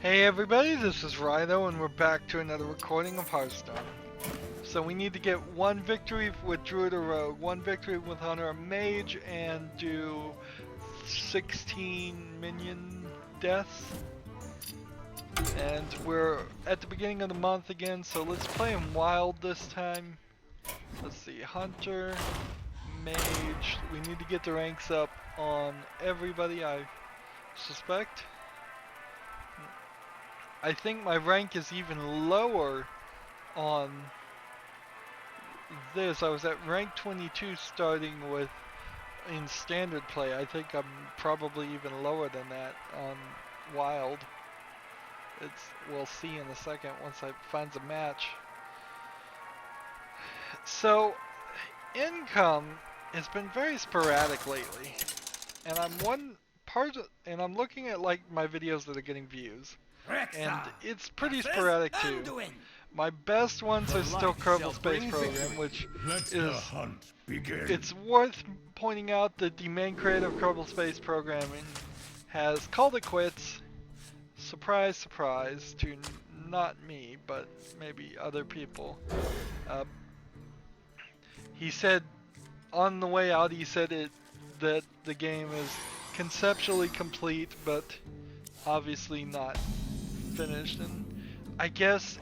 Hey everybody, this is Rydo and we're back to another recording of Hearthstone. So we need to get one victory with Druid or Rogue, one victory with Hunter or Mage, and do 16 minion deaths. And we're at the beginning of the month again, so let's play him wild this time. Let's see, Hunter, Mage, we need to get the ranks up on everybody, I suspect. I think my rank is even lower on this. I was at rank 22 starting with in standard play. I think I'm probably even lower than that on wild. We'll see in a second once I find a match. So income has been very sporadic lately, and I'm looking at like my videos that are getting views. And it's pretty sporadic too. My best ones are still Kerbal Space Program, which is, it's worth pointing out that the main creator of Kerbal Space Programming has called it quits. Surprise, surprise, to not me, but maybe other people. He said on the way out, he said that the game is conceptually complete, but obviously not finished, and I guess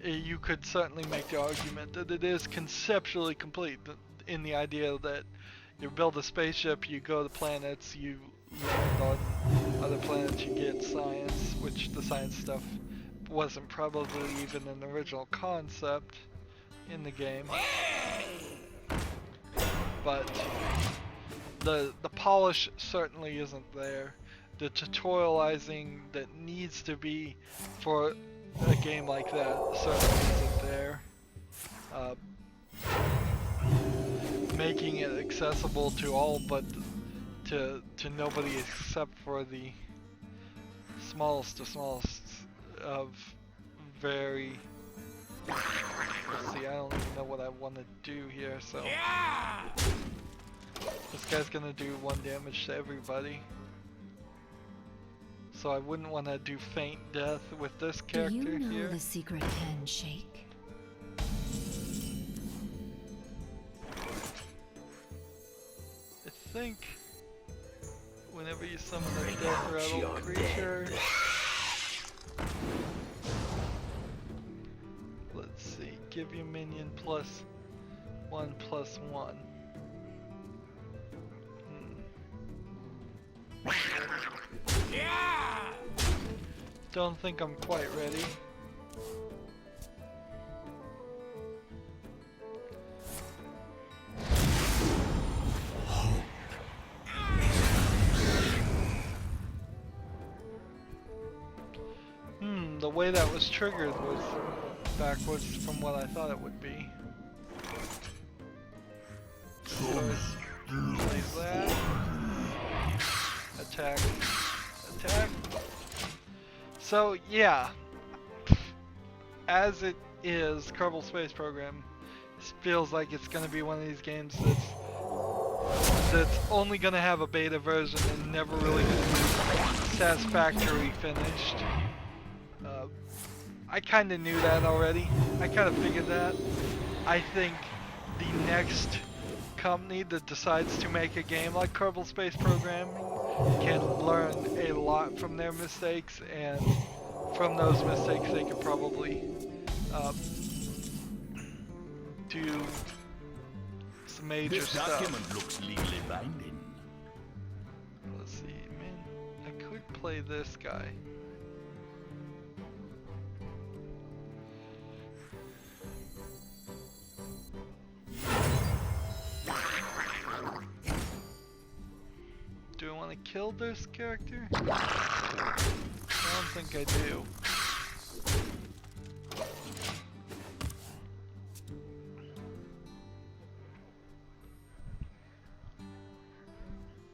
you could certainly make the argument that it is conceptually complete in the idea that you build a spaceship, you go to planets, you land on other planets, you get science, which the science stuff wasn't probably even an original concept in the game, but the polish certainly isn't there. The tutorializing that needs to be for a game like that certainly isn't there. Making it accessible to all but to nobody except for the smallest of very... Let's see, I don't even know what I want to do here, so... This guy's gonna do 1 damage to everybody. So I wouldn't want to do faint death with this character here. Do you know the secret handshake? I think whenever you summon a death rattle creature, let's see, give your minion +1/+1. Don't think I'm quite ready. The way that was triggered was backwards from what I thought it would be. Plays that. Attack. Attack. So yeah, as it is, Kerbal Space Program feels like it's going to be one of these games that's only going to have a beta version and never really going to be satisfactorily finished. I kind of knew that already. I kind of figured that. I think the next company that decides to make a game like Kerbal Space Program can learn a lot from their mistakes, and from those mistakes they could probably do some major stuff. Document looks legally binding. Let's see, man, I could play this guy. Do I want to kill this character? I don't think I do.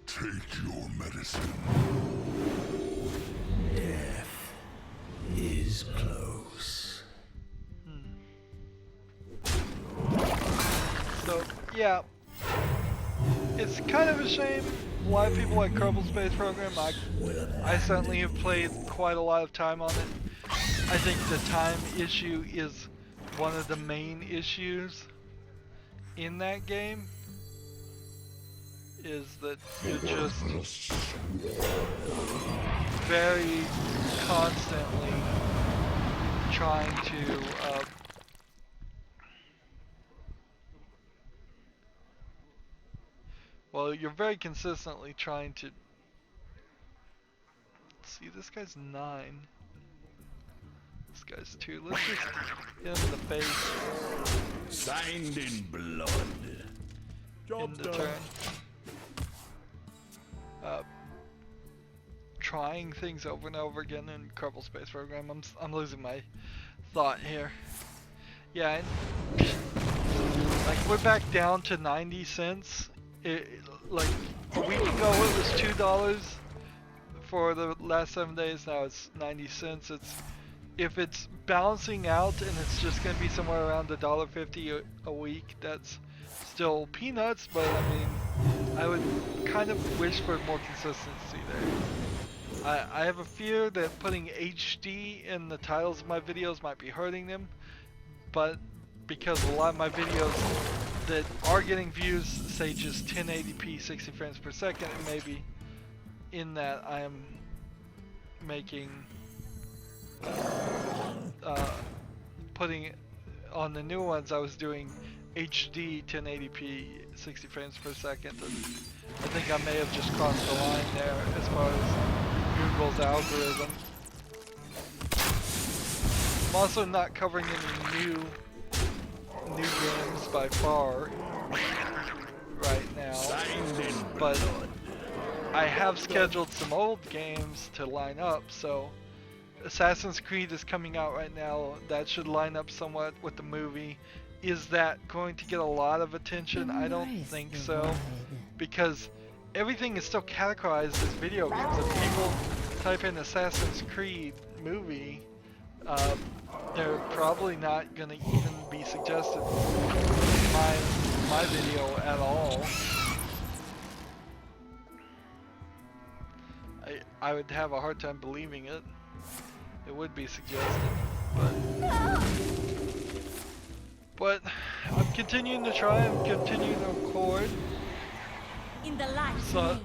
Take your medicine. Death is close. So, yeah. It's kind of a shame a lot of people like Kerbal Space Program. I certainly have played quite a lot of time on it. I think the time issue is one of the main issues in that game. Is that you're just very constantly trying to well, you're very consistently trying to see. This guy's 9. This guy's 2. Let's just hit him in the face. Signed in blood. In the turn. Trying things over and over again in Kerbal Space Program. I'm losing my thought here. Yeah, and like we're back down to 90 cents. Like a week ago it was $2 for the last 7 days. Now it's 90 cents. If it's balancing out and it's just gonna be somewhere around $1.50 a week, that's still peanuts. But I mean, I would kind of wish for more consistency there. I have a fear that putting HD in the titles of my videos might be hurting them, but because a lot of my videos that are getting views say just 1080p 60 frames per second, and maybe in that I am making putting on the new ones I was doing HD 1080p 60 frames per second, and I think I may have just crossed the line there as far as Google's algorithm. I'm also not covering any new games by far right now, but I have scheduled some old games to line up. So Assassin's Creed is coming out right now. That should line up somewhat with the movie. Is that going to get a lot of attention? I don't think so, because everything is still categorized as video games. If people type in Assassin's Creed movie, they're probably not going to even be suggested in my video at all. I would have a hard time believing it. It would be suggested, but I'm continuing to try. I'm continuing to record. In the light. So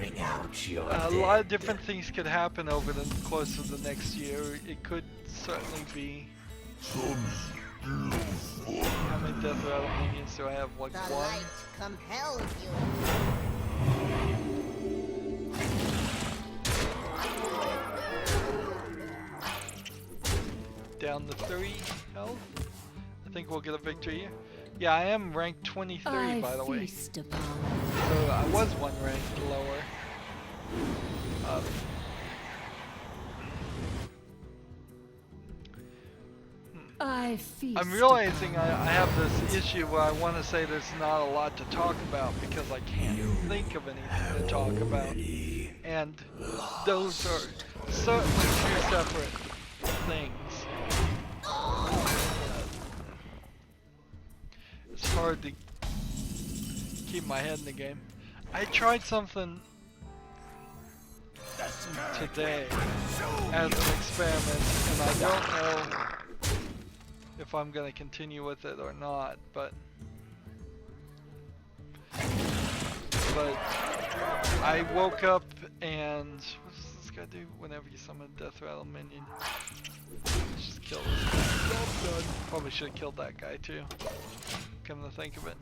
Bring out your a lot of different things could happen over the course of the next year. It could certainly be. How many Death Rattle minions do I have? Like The 1? light compels you. Down to 3 health. I think we'll get a victory here. Yeah, I am ranked 23 by the way. So I was 1 rank lower. I'm realizing I have this issue where I want to say there's not a lot to talk about because I can't think of anything to talk about. And those are certainly 2 separate things. It's hard to keep my head in the game. I tried something today as an experiment, and I don't know if I'm gonna continue with it or not, but I woke up and what does this guy do whenever you summon a Death Rattle minion? Let's just kill this guy. Probably should have killed that guy too, come to think of it.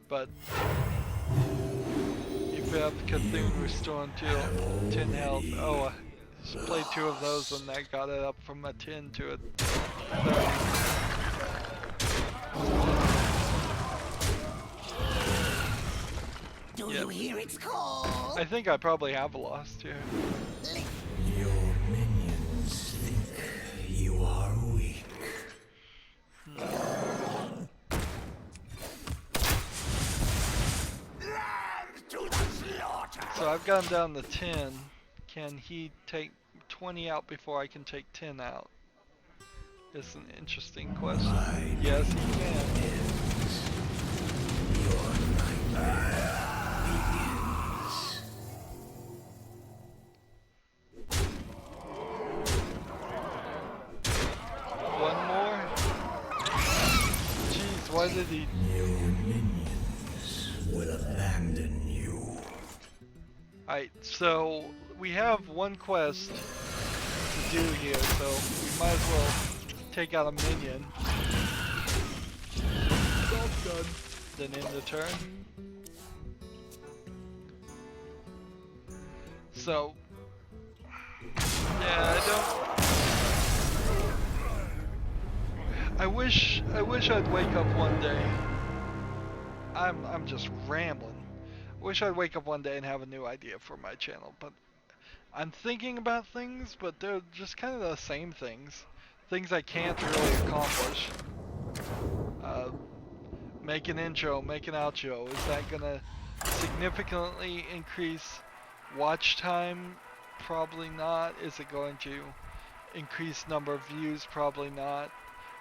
But you have Cthulhu restoring to 10 health. Oh, I just played 2 of those and that got it up from a 10 to a 30. Do you hear its call? I think I probably have lost here. Your minions think you are weak. So I've got him down to 10. Can he take 20 out before I can take 10 out? It's an interesting question. Yes, he can. Your One more? Jeez, why did he... Your minions will abandon you. Alright, so we have one quest to do here, so we might as well take out a minion. Shotgun. Then end the turn. So, yeah, I wish I'd wake up one day. I'm just rambling. Wish I'd wake up one day and have a new idea for my channel, but I'm thinking about things, but they're just kind of the same things. Things I can't really accomplish. Make an intro, make an outro. Is that gonna significantly increase watch time? Probably not. Is it going to increase number of views? Probably not.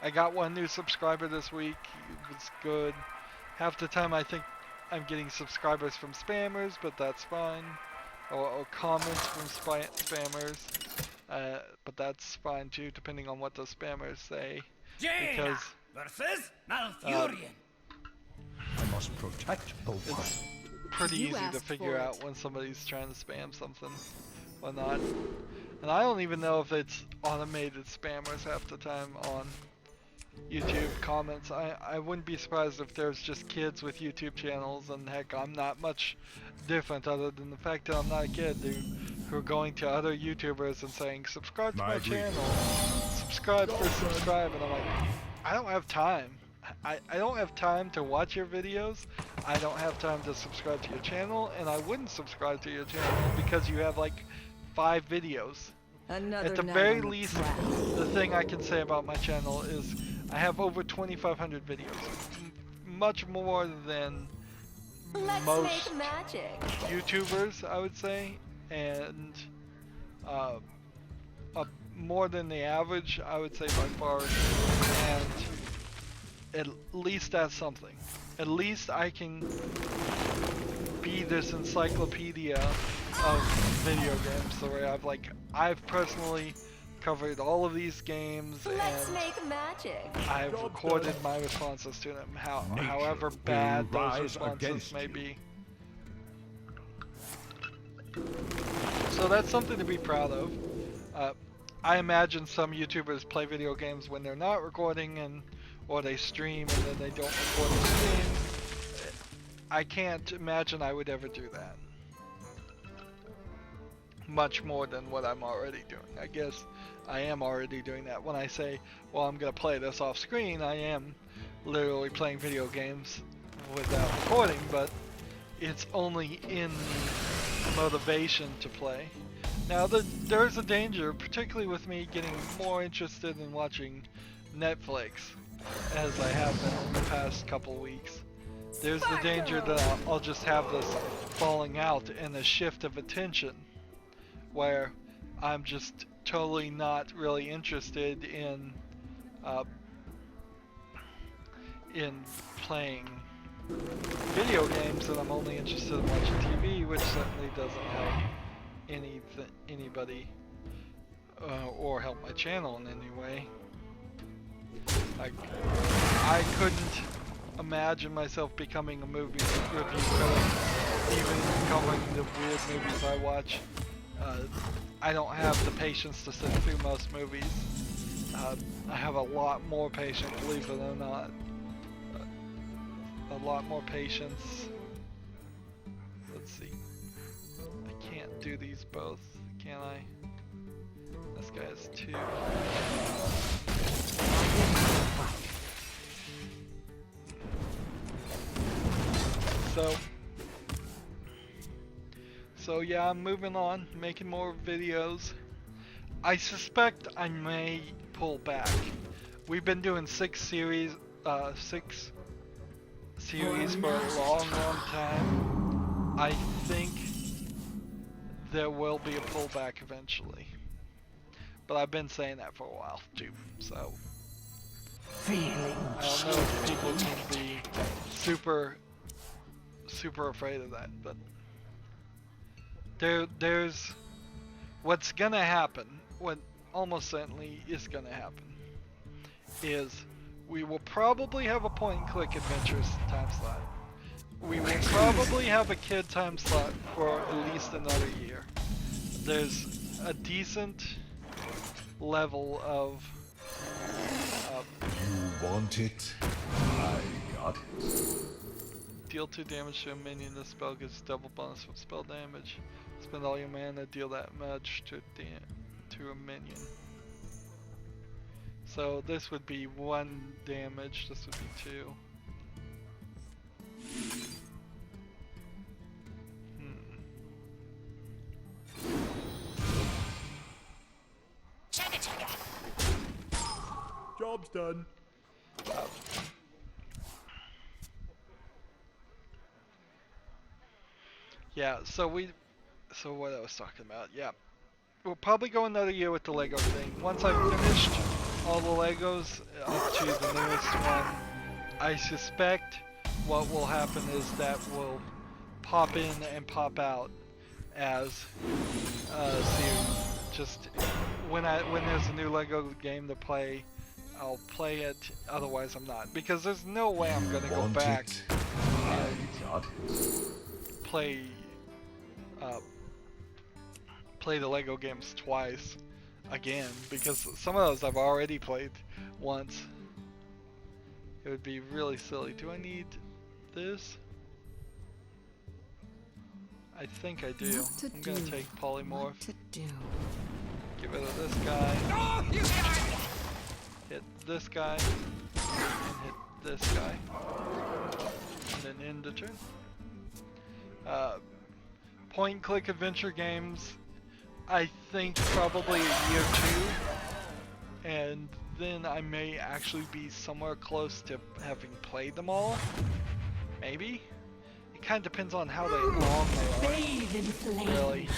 I got one new subscriber this week. It was good. Half the time I think I'm getting subscribers from spammers, but that's fine. Or comments from spammers. But that's fine too, depending on what the spammers say. Because versus Malfurion. I must protect both. it's pretty easy to figure out when somebody's trying to spam something or not. And I don't even know if it's automated spammers half the time on YouTube comments. I wouldn't be surprised if there's just kids with YouTube channels, and heck, I'm not much different other than the fact that I'm not a kid who are going to other YouTubers and saying, subscribe to my channel, subscribe for subscribe, and I'm like, I don't have time. I don't have time to watch your videos. I don't have time to subscribe to your channel, and I wouldn't subscribe to your channel because you have like 5 videos. At the very least, the thing I can say about my channel is I have over 2,500 videos. Much more than most YouTubers, I would say, and more than the average, I would say by far, and at least that's something. At least I can be this encyclopedia of video games, so where I've personally covered all of these games, and I've recorded my responses to them, however bad those responses may be. So that's something to be proud of. I imagine some YouTubers play video games when they're not recording, or they stream and then they don't record the stream. I can't imagine I would ever do that. Much more than what I'm already doing. I guess I am already doing that. When I say, well, I'm gonna play this off screen, I am literally playing video games without recording, but it's only in the motivation to play. Now, there's a danger, particularly with me getting more interested in watching Netflix, as I have been in the past couple weeks. There's the danger that I'll just have this falling out and a shift of attention, where I'm just totally not really interested in playing video games, and I'm only interested in watching TV, which certainly doesn't help anybody or help my channel in any way. I couldn't imagine myself becoming a movie review critic, even covering the weird movies I watch. I don't have the patience to sit through most movies. I have a lot more patience, believe it or not. A lot more patience. Let's see. I can't do these both, can I? This guy has 2. So yeah, I'm moving on, making more videos. I suspect I may pull back. We've been doing 6 series for a long time. I think there will be a pullback eventually. But I've been saying that for a while too, so I don't know if people can be super super afraid of that, but there's what's gonna happen, what almost certainly is gonna happen, is we will probably have a point-and-click adventures time slot. We will probably have a kid time slot for at least another year. There's a decent level of You want it? I got it. deal 2 damage to a minion. This spell gives double bonus from spell damage. Spend all your mana, deal that much to a minion. So this would be 1 damage, this would be 2. Job's done. Yeah, so what I was talking about, yeah. We'll probably go another year with the Lego thing. Once I've finished all the Legos up to the newest one, I suspect what will happen is that will pop in and pop out as series. Just when there's a new Lego game to play, I'll play it, otherwise I'm not. Because there's no way I'm gonna go back and play the Lego games twice again, because some of those I've already played once. It would be really silly. Do I need this? I think I do. I'm gonna take polymorph. Get rid of this guy. Hit this guy. And hit this guy. And then end the turn. Point and click adventure games, I think probably a year 2, and then I may actually be somewhere close to having played them all. Maybe. It kind of depends on how long they are. Really,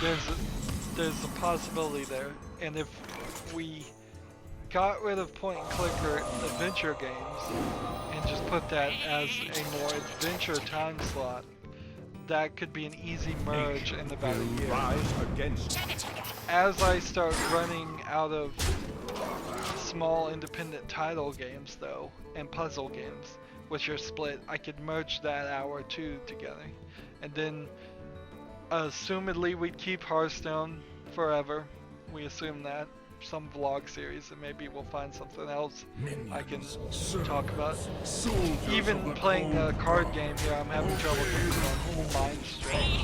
there's a possibility there, and if we got rid of point and clicker adventure games and just put that as a more adventure time slot, that could be an easy merge in about a year. As I start running out of small independent title games though, and puzzle games, which are split, I could merge that hour 2 together. And then, assumedly we'd keep Hearthstone forever. We assume that. Some vlog series, and maybe we'll find something else I can talk about. Even playing a card game here, I'm having trouble getting on mind straight.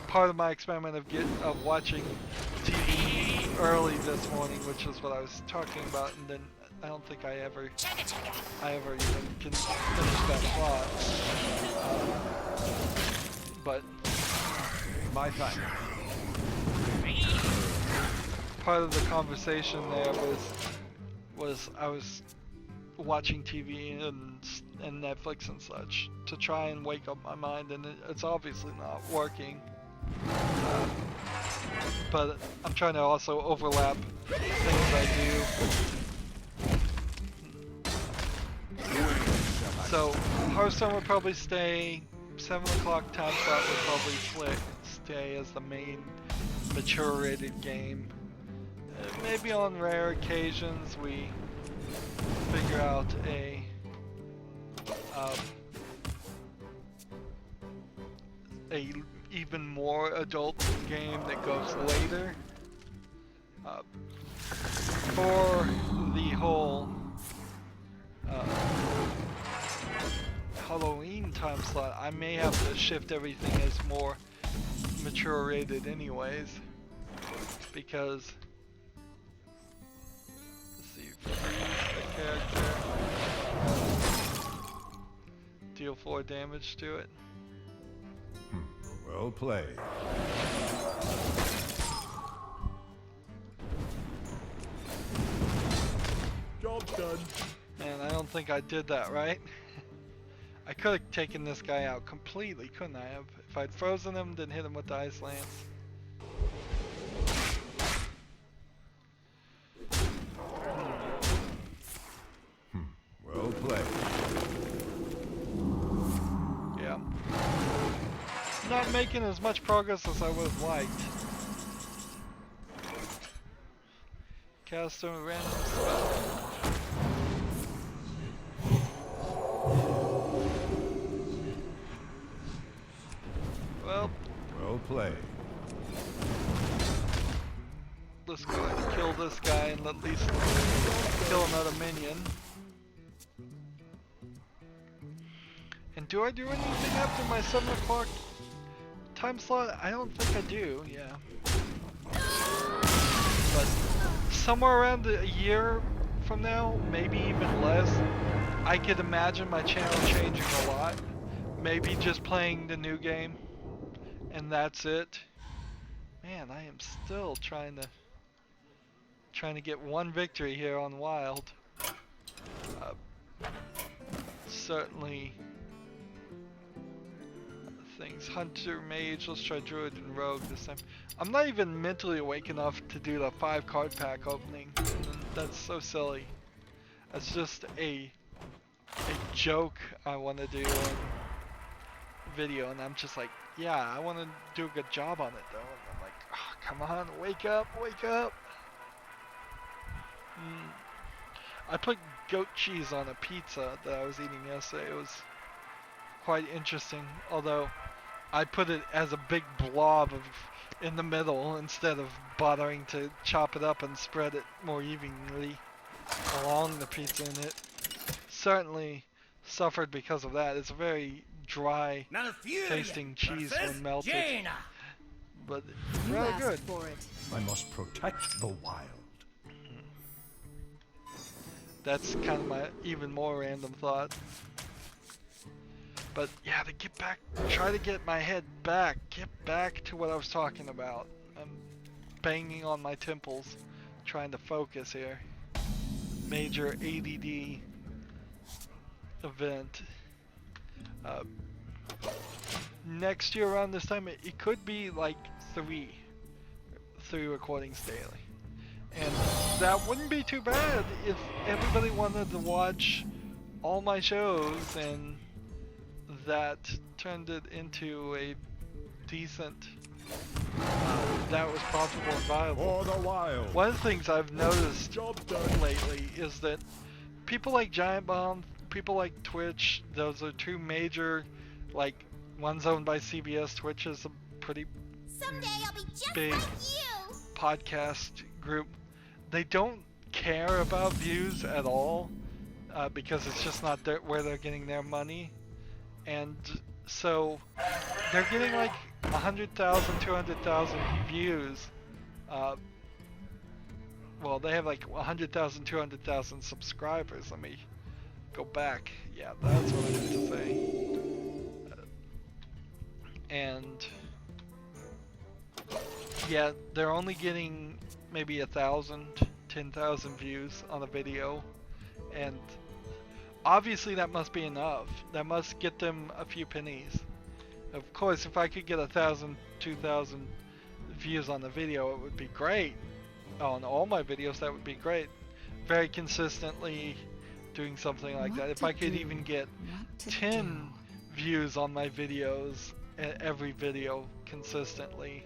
Part of my experiment of watching TV early this morning, which is what I was talking about, and then I don't think I ever even can finish that plot. But my time. Part of the conversation there was I was watching TV and Netflix and such to try and wake up my mind, and it's obviously not working. But I'm trying to also overlap things I do. So Hearthstone would probably stay. 7 o'clock time slot would probably stay as the main mature rated game. Maybe on rare occasions we figure out a even more adult game that goes later. For the whole Halloween time slot, I may have to shift everything as more mature rated anyways, because the character deal 4 damage to it. Well played. Job's done. And I don't think I did that right. I could have taken this guy out completely, couldn't I have? If I'd frozen him, then hit him with the Ice Lance. Well played. making as much progress as I would have liked. Cast a random spell. Well, Well played. let's go ahead and kill this guy and at least kill another minion. And do I do anything after my 7 o'clock time slot? I don't think I do, yeah. But somewhere around a year from now, maybe even less, I could imagine my channel changing a lot. Maybe just playing the new game, and that's it. Man, I am still trying to get one victory here on Wild. Certainly things. Hunter, Mage, let's try Druid and Rogue this time. I'm not even mentally awake enough to do the 5 card pack opening. That's so silly. That's just a joke I want to do on video, and I'm just like, yeah, I want to do a good job on it though. And I'm like, oh, come on, wake up, wake up. I put goat cheese on a pizza that I was eating yesterday. It was quite interesting, although I put it as a big blob in the middle instead of bothering to chop it up and spread it more evenly along the pizza, and it certainly suffered because of that. It's a very dry tasting cheese when melted, but really good. I must protect the wild. That's kind of my even more random thought. But yeah, to get back, try to get my head back, get back to what I was talking about. I'm banging on my temples, trying to focus here. Major ADD event. Next year around this time, it could be like three recordings daily. And that wouldn't be too bad if everybody wanted to watch all my shows and that turned it into a decent, that was profitable and viable. For the wild. One of the things I've noticed lately is that people like Giant Bomb, people like Twitch, those are 2 major, like, one's owned by CBS, Twitch is a pretty Someday I'll be just big like you. podcast group. They don't care about views at all, because it's just not where they're getting their money. And so they're getting like 100,000, 200,000 views. Well, they have like 100,000, 200,000 subscribers. Let me go back. Yeah, that's what I meant to say. And yeah, they're only getting maybe 1,000, 10,000 views on a video, and obviously that must be enough. That must get them a few pennies. Of course, if I could get 1,000, 2,000 views on the video, it would be great. On all my videos, that would be great. Very consistently doing something like that. If I could even get 10 views on my videos, every video consistently,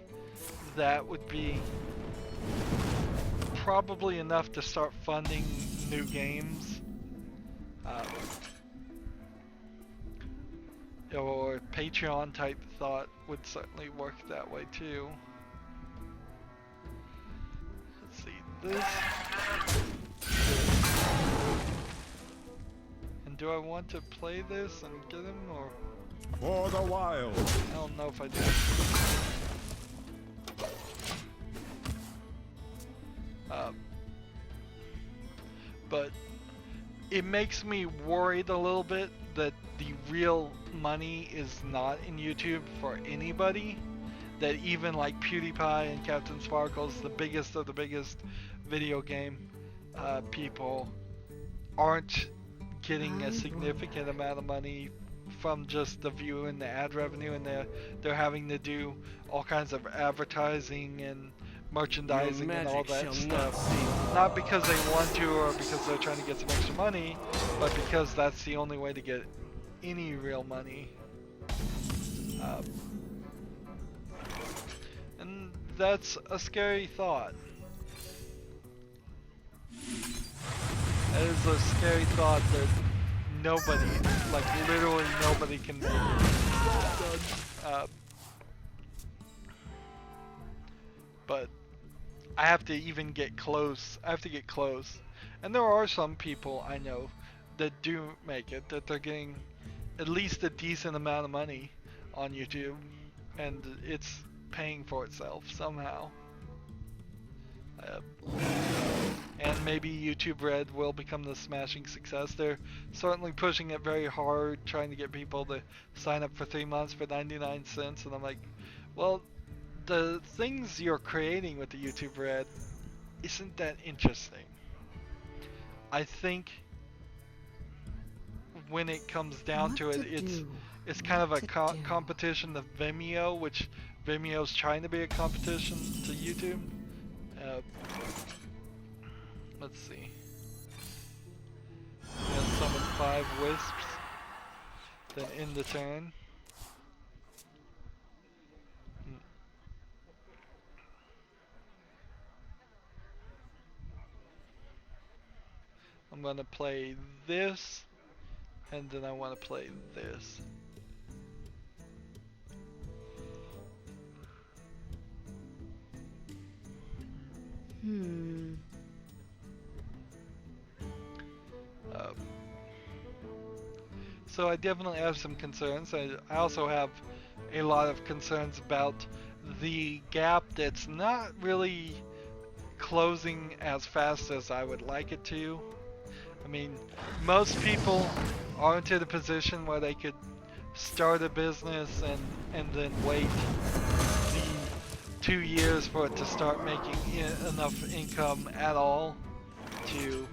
that would be probably enough to start funding new games. Or Patreon type thought would certainly work that way too. Let's see, this. And do I want to play this and get him, or? For the wild. I don't know if I do. But it makes me worried a little bit that the real money is not in YouTube for anybody. That even like PewDiePie and Captain Sparkles, the biggest of the biggest video game people, aren't getting a significant amount of money from just the view and the ad revenue, and they're having to do all kinds of advertising and merchandising and all that stuff. Not because they want to or because they're trying to get some extra money, but because that's the only way to get any real money. that's a scary thought. That is a scary thought that nobody, like literally nobody can make it. But I have to even get close. I have to get close. And there are some people I know that do make it, that they're getting at least a decent amount of money on YouTube, and it's paying for itself somehow. And maybe YouTube Red will become the smashing success. They're certainly pushing it very hard, trying to get people to sign up for 3 months for 99 cents, and I'm like, well, the things you're creating with the YouTube Red isn't that interesting. I think when it comes down to it, it's kind of a competition to Vimeo, which Vimeo's trying to be a competition to YouTube. Let's see. We have summoned 5 wisps, then end the turn. I'm gonna play this, and then I want to play this. So I definitely have some concerns. I also have a lot of concerns about the gap that's not really closing as fast as I would like it to. I mean, most people aren't in a position where they could start a business and then wait the 2 years for it to start making enough income at all to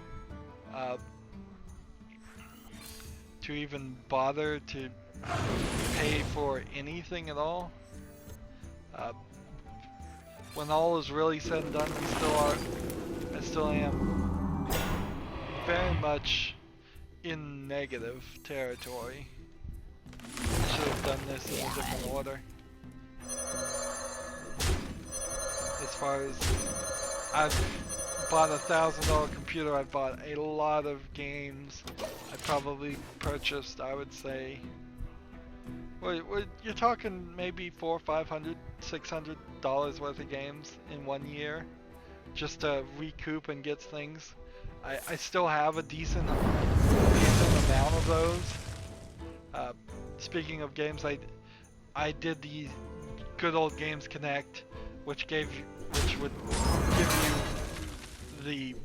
even bother to pay for anything at all. When all is really said and done, I still am very much in negative territory. I should have done this in a different order. As far as I've bought a $1,000 computer, I've bought a lot of games. I probably purchased, I would say, you're talking maybe $400, $500, $600 worth of games in 1 year, just to recoup and get things. I still have a decent amount of those. Speaking of games, I did the Good Old Games Connect, which would give you the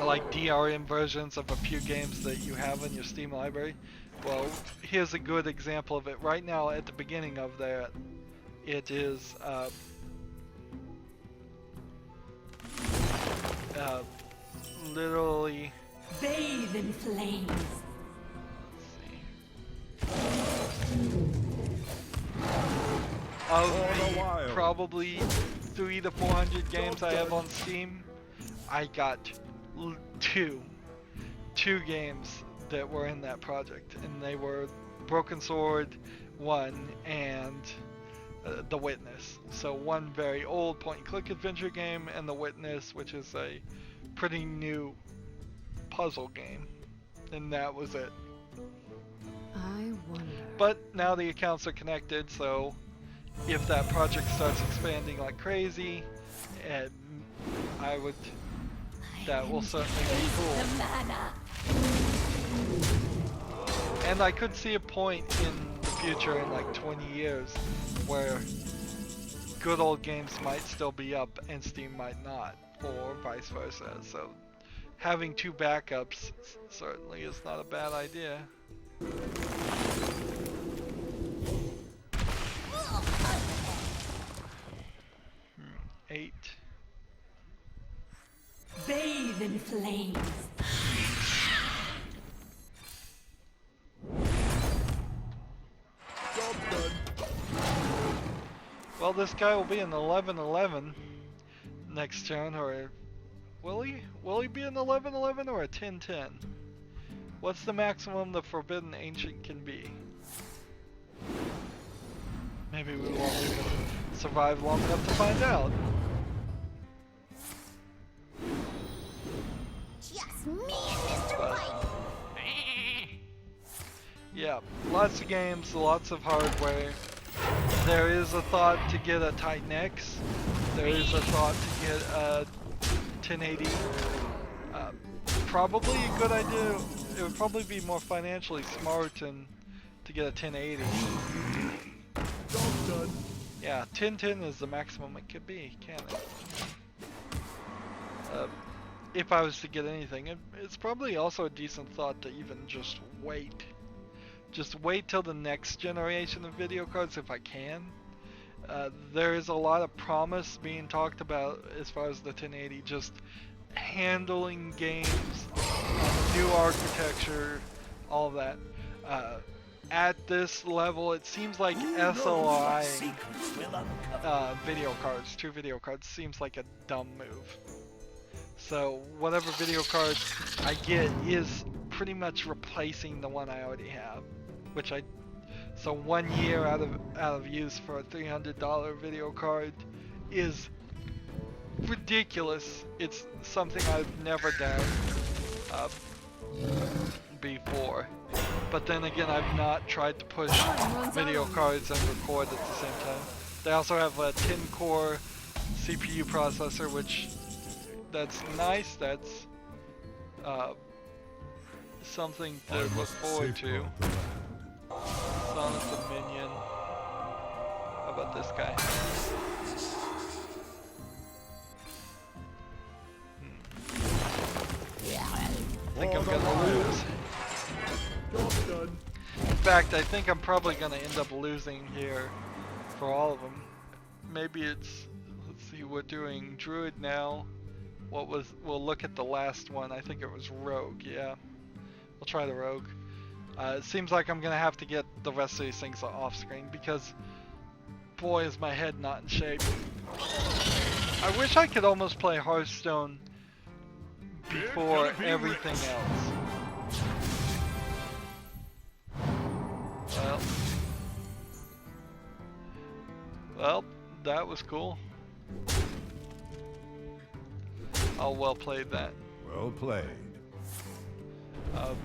like DRM versions of a few games that you have in your Steam library. Well, here's a good example of it. Right now, at the beginning of that, it is literally bathe in flames. Of the probably 300 to 400 games I have on Steam, I got two games that were in that project, and they were Broken Sword 1 and The Witness. So one very old point-and-click adventure game, and The Witness, which is a pretty new puzzle game, and that was it. I wonder. But now the accounts are connected, so if that project starts expanding like crazy, and that will certainly be cool. And I could see a point in the future, in like 20 years, where Good Old Games might still be up and Steam might not, or vice versa. So having 2 backups certainly is not a bad idea. 8. Bathe in flames. Well, this guy will be an 11-11 next turn, or will he? Will he be an 11-11 or a 10-10? What's the maximum the Forbidden Ancient can be? Maybe we won't even survive long enough to find out. Just me and Mr. White. Yeah, lots of games, lots of hardware. There is a thought to get a Titan X. There is a thought to get a 1080. Probably a good idea. It would probably be more financially smart and to get a 1080. Done. Yeah, 1010 is the maximum it could be, can't it? If I was to get anything, it's probably also a decent thought to even just wait. Just wait till the next generation of video cards if I can. There is a lot of promise being talked about as far as the 1080, just handling games on the new architecture, all of that. At this level, it seems like SLI video cards, two video cards, seems like a dumb move. So whatever video card I get is pretty much replacing the one I already have, which so 1 year out of use for a $300 video card is ridiculous. It's something I've never done before. But then again, I've not tried to push video cards and record at the same time. They also have a 10-core CPU processor, which that's nice. That's something to look forward to. Son of the Minion. How about this guy? I think I'm gonna lose. Done. In fact, I think I'm probably gonna end up losing here for all of them. Maybe it's, let's see, we're doing Druid now. We'll look at the last one. I think it was Rogue, yeah. We'll try the Rogue. It seems like I'm gonna have to get the rest of these things off screen because boy is my head not in shape. I wish I could almost play Hearthstone before everything else. Well, that was cool. Oh, well played that. Well played. Well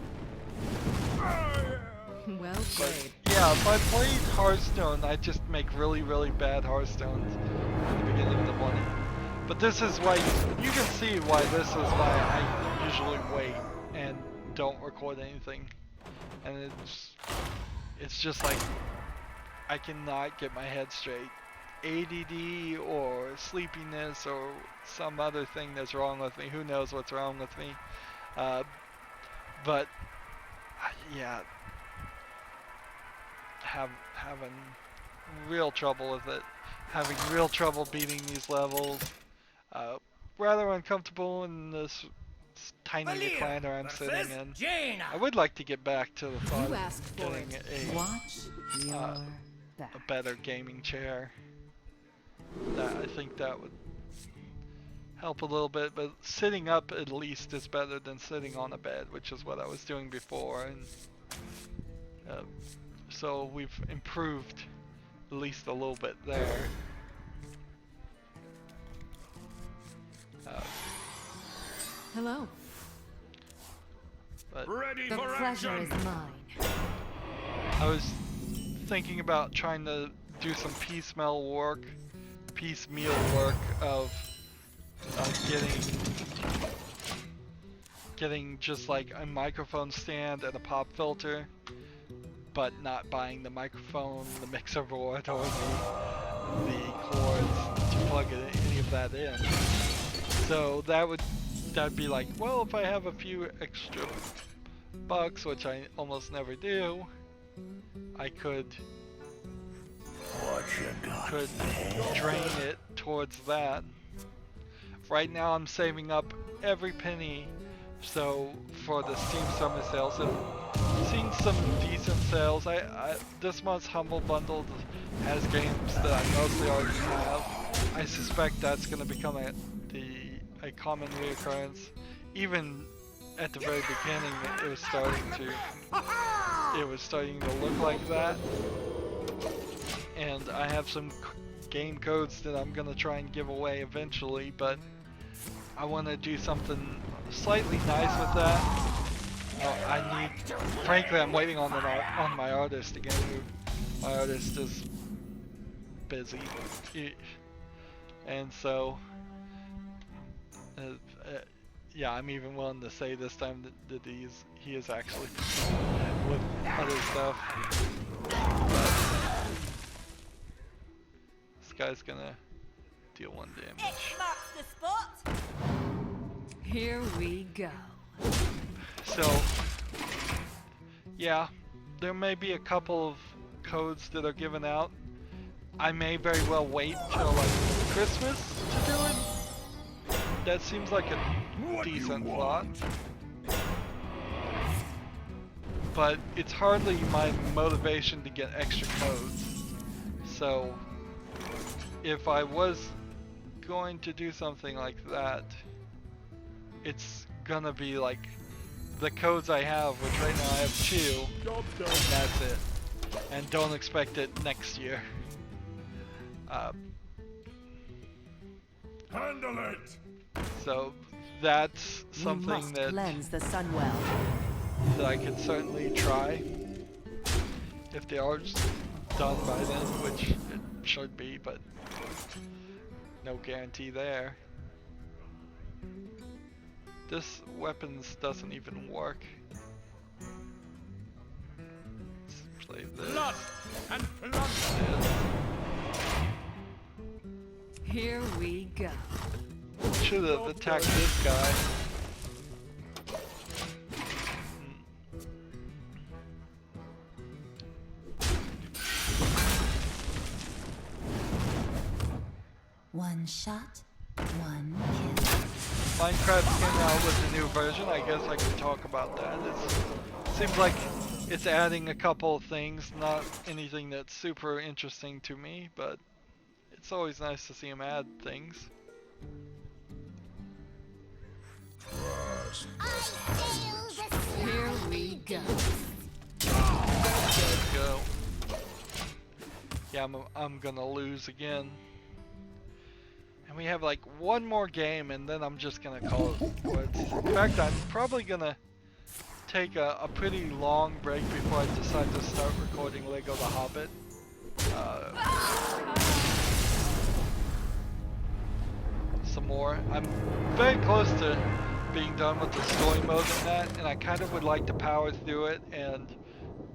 played. Yeah, if I played Hearthstone, I'd just make really, really bad Hearthstones at the beginning of the morning. But this is why, you can see why this is why I usually wait and don't record anything. And it's just like, I cannot get my head straight. ADD or sleepiness or some other thing that's wrong with me. Who knows what's wrong with me. But yeah, having real trouble with it. Having real trouble beating these levels. Rather uncomfortable in this tiny recliner I'm sitting in. I would like to get back to the thought You of asked for getting it. Watch your a back. better gaming chair. I think that would help a little bit, but sitting up at least is better than sitting on a bed, which is what I was doing before, and so we've improved at least a little bit there. Hello. But Ready The for pleasure action! is mine. I was thinking about trying to do some piecemeal work of getting just like a microphone stand and a pop filter, but not buying the microphone, the mixer board, or the cords to plug any of that in. So that'd be like, well, if I have a few extra bucks, which I almost never do, I could drain it towards that. Right now I'm saving up every penny, so for the Steam Summer Sales, I've seen some decent sales. This month's Humble Bundle has games that I mostly already have. I suspect that's going to become a common reoccurrence. Even at the very beginning, it was starting to look like that. And and I have some game codes that I'm gonna try and give away eventually, but I want to do something slightly nice with that. Frankly, I'm waiting on my artist again. My artist is busy, and so yeah, I'm even willing to say this time that he is actually with other stuff. This guy's gonna deal 1 damage. X marks the spot. Here we go. So, yeah, there may be a couple of codes that are given out. I may very well wait till like Christmas to do it. That seems like a decent thought. But it's hardly my motivation to get extra codes. So, if I was going to do something like that, it's gonna be like the codes I have, which right now I have 2, and that's it. And don't expect it next year. Handle it! So that's We something must that cleanse the sun well. I could certainly try if they are done by then, which it should be, but no guarantee there. This weapons doesn't even work. Let's play this. Blood and plunder! Here we go. Should have attacked this guy. One shot, one kill. Minecraft came out with a new version. I guess I can talk about that. It seems like it's adding a couple of things, not anything that's super interesting to me, but it's always nice to see them add things. Here we go. Let's go. Yeah, I'm gonna lose again. And we have like one more game and then I'm just gonna call it quits. In fact, I'm probably gonna take a pretty long break before I decide to start recording Lego The Hobbit. Some more. I'm very close to being done with the story mode in that, and I kind of would like to power through it and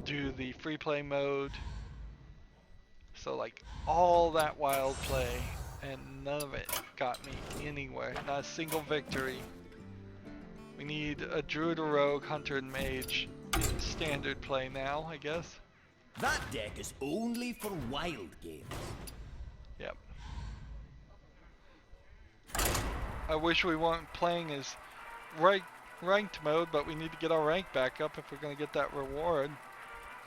do the free play mode. So like all that wild play, and none of it got me anywhere. Not a single victory. We need a druid, a rogue, hunter, and mage in standard play now, I guess. That deck is only for wild games. Yep. I wish we weren't playing as ranked mode, but we need to get our rank back up if we're going to get that reward.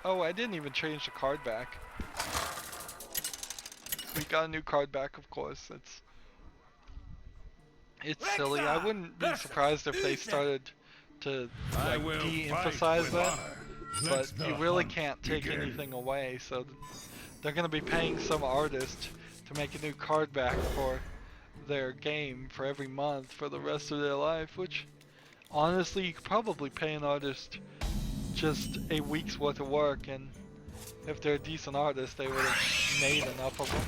Oh, I didn't even change the card back. We got a new card back, of course. It's silly. I wouldn't be surprised if they started to like de-emphasize that, but you really can't take anything away. So they're going to be paying some artist to make a new card back for their game for every month for the rest of their life, which honestly you could probably pay an artist just a week's worth of work, and if they're a decent artist they would have made enough of them.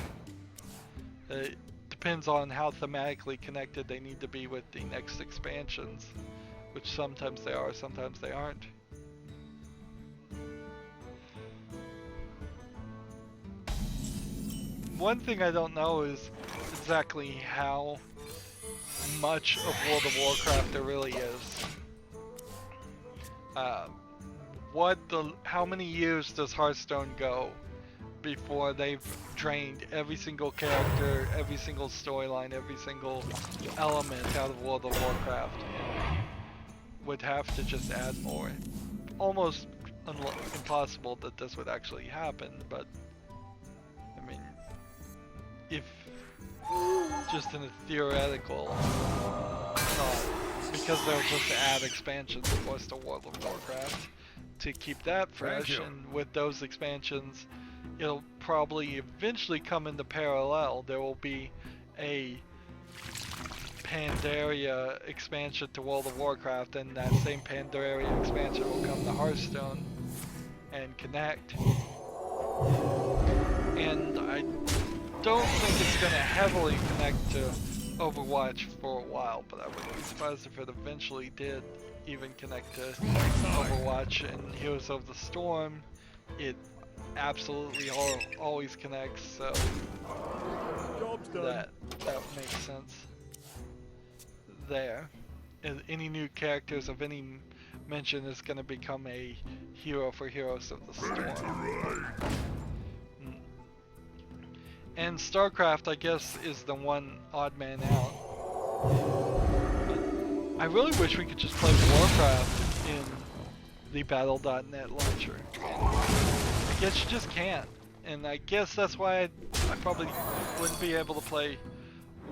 It depends on how thematically connected they need to be with the next expansions, which sometimes they are, sometimes they aren't. One thing I don't know is exactly how much of World of Warcraft there really is. How many years does Hearthstone go before they've drained every single character, every single storyline, every single element out of World of Warcraft, and would have to just add more? Almost impossible that this would actually happen, but I mean, if just in a theoretical thought, because they'll just add expansions, of course, to World of Warcraft to keep that fresh, and with those expansions it'll probably eventually come into parallel. There will be a Pandaria expansion to World of Warcraft, and that same Pandaria expansion will come to Hearthstone and connect. And I don't think it's going to heavily connect to Overwatch for a while, but I wouldn't be surprised if it eventually did even connect to Overwatch. And Heroes of the Storm, it absolutely always connects, so that makes sense there. And any new characters of any mention is going to become a hero for Heroes of the Storm. And StarCraft, I guess, is the one odd man out. But I really wish we could just play Warcraft in the Battle.net launcher. I guess you just can't. And I guess that's why I probably wouldn't be able to play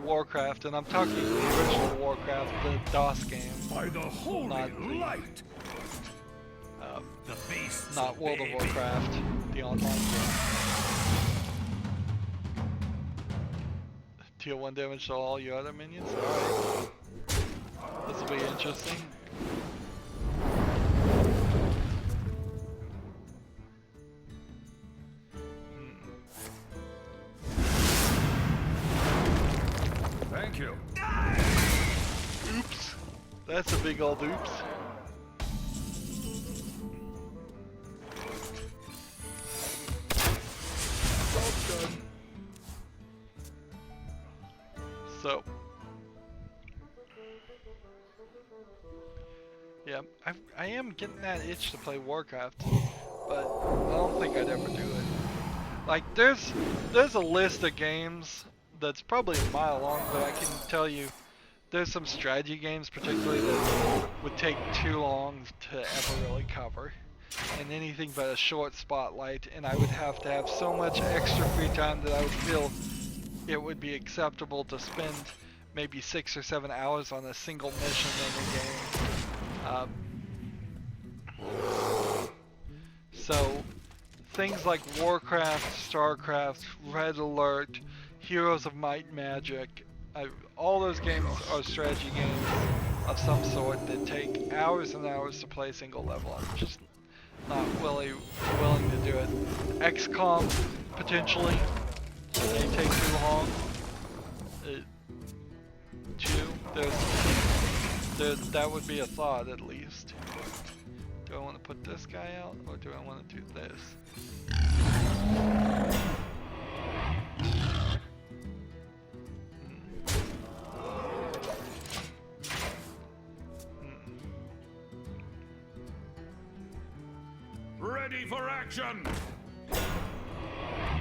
Warcraft. And I'm talking the original Warcraft, the DOS game. By the holy light. Not World of Warcraft, the online game. Deal 1 damage to all your other minions? Alright. This will be interesting. Thank you. Oops. That's a big old oops. So, yeah, I am getting that itch to play Warcraft, but I don't think I'd ever do it. Like, there's a list of games that's probably a mile long, but I can tell you there's some strategy games particularly that would take too long to ever really cover, and anything but a short spotlight, and I would have to have so much extra free time that I would feel it would be acceptable to spend maybe 6 or 7 hours on a single mission in the game. So things like Warcraft, StarCraft, Red Alert, Heroes of Might and Magic, all those games are strategy games of some sort that take hours and hours to play single level. I'm just not willing to do it. XCOM, potentially. They take too long. That would be a thought at least. Do I want to put this guy out, or do I want to do this? Ready for action.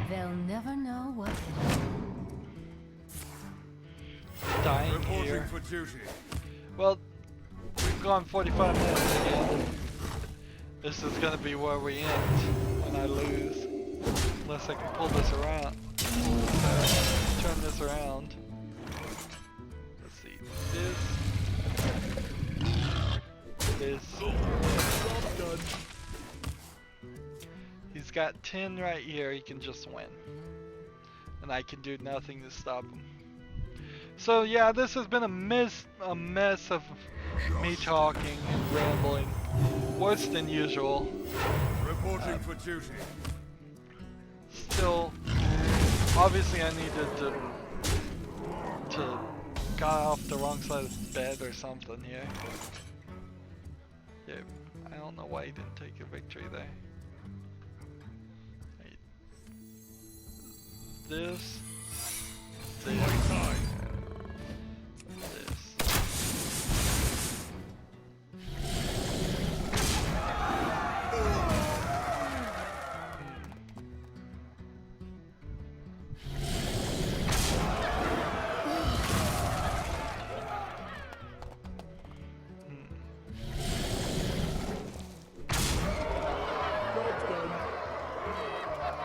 They'll never know what hit them. Dying Reporting here. for duty. Well, we've gone 45 minutes again. This is gonna be where we end when I lose. Unless I can pull this around. Turn this around. Let's see. This. He's got 10 right here, he can just win. And I can do nothing to stop him. So yeah, this has been a mess of me talking and rambling. Worse than usual. Reporting for duty. Still, obviously I needed to got off the wrong side of the bed or something here. Yeah, I don't know why he didn't take a victory there. This.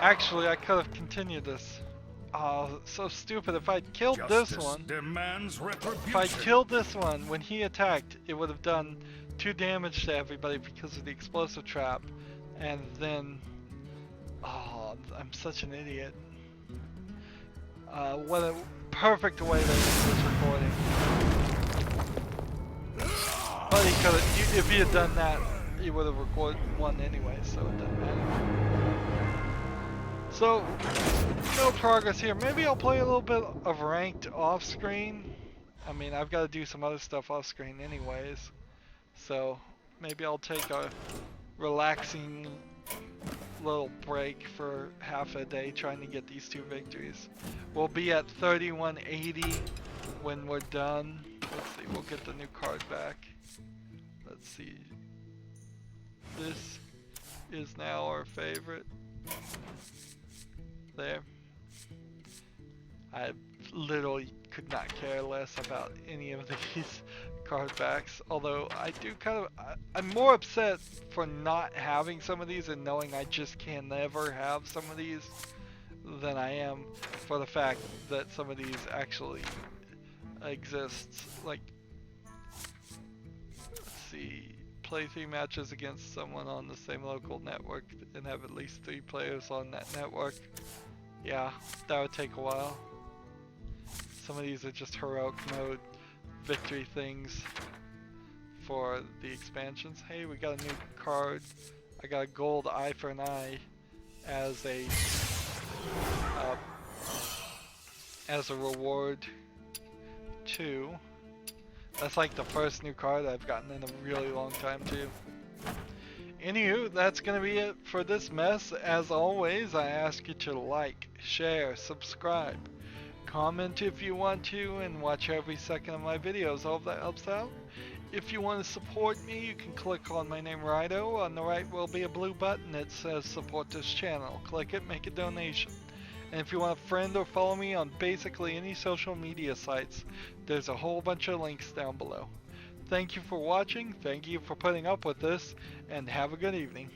Actually, I could have continued this. Oh, so stupid. If I'd killed this one, Demands retribution. if I'd killed this one when he attacked, it would have done 2 damage to everybody because of the explosive trap. And then Oh, I'm such an idiot. What a perfect way to end this recording. But he could have, if he had done that, he would have recorded one anyway, so it doesn't matter. So, no progress here. Maybe I'll play a little bit of ranked off screen. I mean, I've got to do some other stuff off screen anyways. So, maybe I'll take a relaxing little break for half a day trying to get these 2 victories. We'll be at 3180 when we're done. Let's see, we'll get the new card back. Let's see. This is now our favorite. There. I literally could not care less about any of these card backs, although I do kind of, I'm more upset for not having some of these and knowing I just can never have some of these than I am for the fact that some of these actually exist. Like, let's see, play 3 matches against someone on the same local network and have at least 3 players on that network. Yeah, that would take a while. Some of these are just heroic mode victory things for the expansions. Hey, we got a new card. I got a gold eye for an eye as a reward too. That's like the first new card I've gotten in a really long time too. Anywho, that's gonna be it for this mess. As always, I ask you to like, share, subscribe, comment if you want to, and watch every second of my videos. I hope that helps out. If you want to support me, you can click on my name, Rydo. On the right will be a blue button that says support this channel. Click it, make a donation. And if you want to friend or follow me on basically any social media sites, there's a whole bunch of links down below. Thank you for watching, thank you for putting up with this, and have a good evening.